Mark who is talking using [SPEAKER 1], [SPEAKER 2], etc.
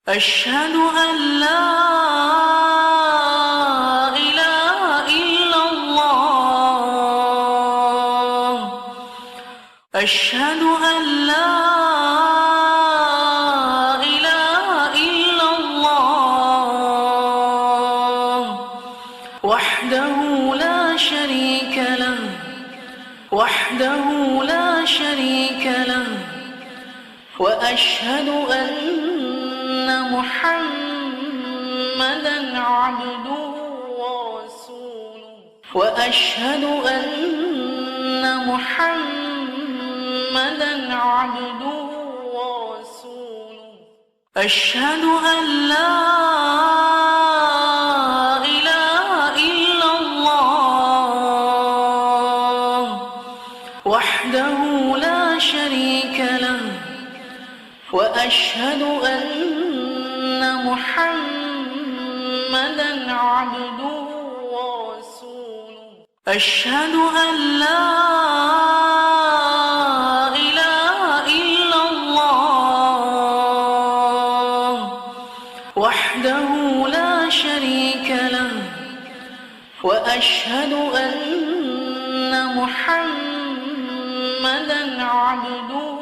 [SPEAKER 1] أشهد أن لا إله إلا الله. أشهد أن لا إله إلا الله وحده لا شريك له. وحده لا شريك له. وأشهد أن محمدًا عبده ورسوله. وأشهد أن محمدًا عبده ورسوله. أشهد أن لا إله إلا الله وحده لا شريك له. وأشهد أن محمدًا عبده ورسوله. أشهد أن لا إله إلا الله وحده لا شريك له. وأشهد أن محمدًا عبده